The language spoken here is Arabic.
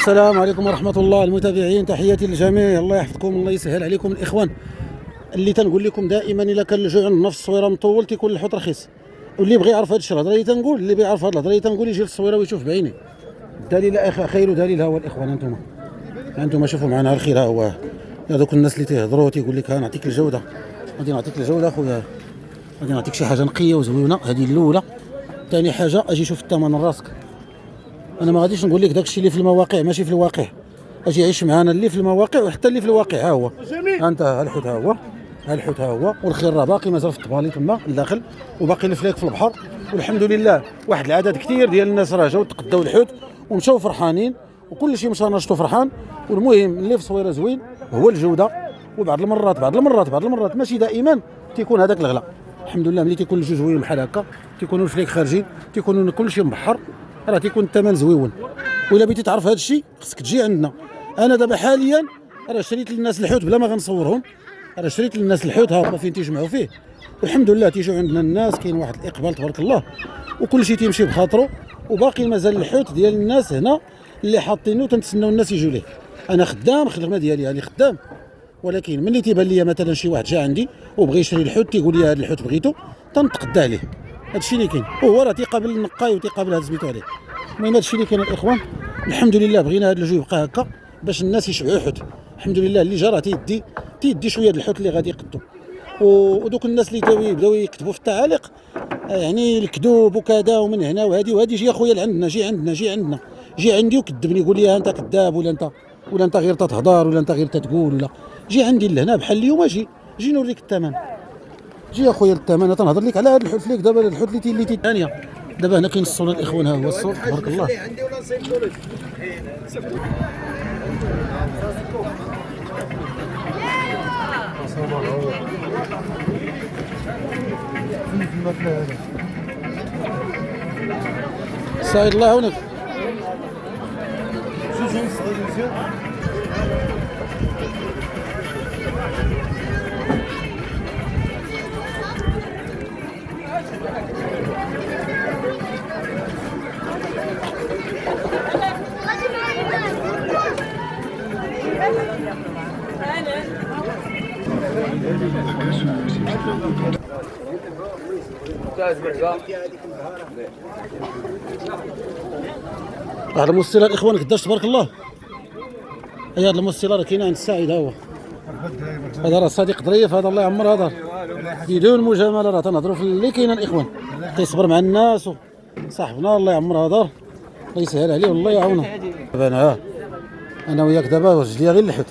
السلام عليكم ورحمة الله المتابعين، تحياتي للجميع. الله يحفظكم، الله يسهل عليكم الإخوان. اللي تنقول لكم دائما إلا كان الجوع عند نفس الصويره مطول تيكون الحوت رخيص، واللي بغى يعرف هذا الشيء الهضره اللي تنقول، اللي بيعرف هذه الهضره اللي تنقول يجي للصويره ويشوف بعينيه. الدليل خير دليل هو الإخوان. انتم شوفوا معنا الخير ها هو. هذوك الناس اللي تيهضروا تيقول لك ها نعطيك الجوده، غادي نعطيك الجوده اخويا، غادي نعطيك شي حاجه نقيه وزوينه. هذه الاولى. ثاني حاجه اجي شوف الثمن راسك. انا ما غاديش نقول لك داكشي اللي في المواقع ماشي في الواقع، اجي عيش معانا اللي في المواقع وحتى اللي في الواقع. ها هو انت، ها الحوت ها هو، ها الحوت ها هو، والخير راه باقي مازال في الطبالي تما الداخل، وباقي الفلاك في البحر. والحمد لله واحد العدد كثير ديال الناس راه جاو تقداو الحوت ومشاو فرحانين، وكل شيء مشى نشطو فرحان. والمهم اللي في صويره زوين هو الجوده. وبعض المرات ماشي دائما تيكون هذاك الغلا. الحمد لله ملي تيكون الجوج زوين بحال هكا، تيكونوا الفليك خارجين، تيكونوا كل شيء مبحر، راه تيكون الثمن زويون. وإلا بغيتي تعرف هذا الشيء خصك تجي عندنا. انا دابا حاليا راه شريت للناس الحوت بلا ما غنصورهم، راه شريت للناس الحوت ها هما فين تيجمعوا فيه. والحمد لله تيجيو عندنا الناس، كاين واحد الاقبال تبارك الله، وكل شيء تيمشي بخاطره. وباقي مازال الحوت ديال الناس هنا اللي حاطينه تنتسناو الناس يجوا ليه. انا خدام، الخدمه ديالي يعني خدام، ولكن ملي تيبان لي مثلا شي واحد جا عندي وبغى يشري الحوت تيقول لي هذا الحوت بغيتو تنتقدى عليه. هادشي اللي كاين، وهو راه تيقابل النقاي وتيقابل هذا سميتو عليه. المهم هادشي اللي كاين الاخوان. الحمد لله بغينا هذا الجو يبقى هكا باش الناس يشبعوا حوت. الحمد لله اللي جا راه تيدي شويه د الحوت اللي غادي يقدو. ودوك الناس اللي بداو يكتبوا في التعاليق يعني الكذوب وكذا ومن هنا وهذه جي اخويا لعندنا، جي عندي وكذبني، يقول لي انت كذاب ولا انت غير تتهضر ولا انت غير تتقول ولا. جي عندي لهنا بحال اليوم، جي نوريك الثمن. جي اخويا الثمن. تنهضر لك على هذا الحوت فيك دابا، الحوت اللي ثانيه. دابا هنا كاين الصوره الاخوان، ها هو الصوت تبارك الله. سعيد الله يعاونك. هذا المستير الاخوان قداش تبارك الله. هي هذا المستير راه كاين عند السعيد، ها هو هذا راه صديق ظريف، هذا الله يعمر هذا بدون مجامله. راه تنهضروا في اللي كاين الاخوان، تيصبر مع الناس وصاحبنا الله يعمر هذا، الله يسهل عليه والله يعاونه. دابا انا وياك دابا رجليا غير الحوت.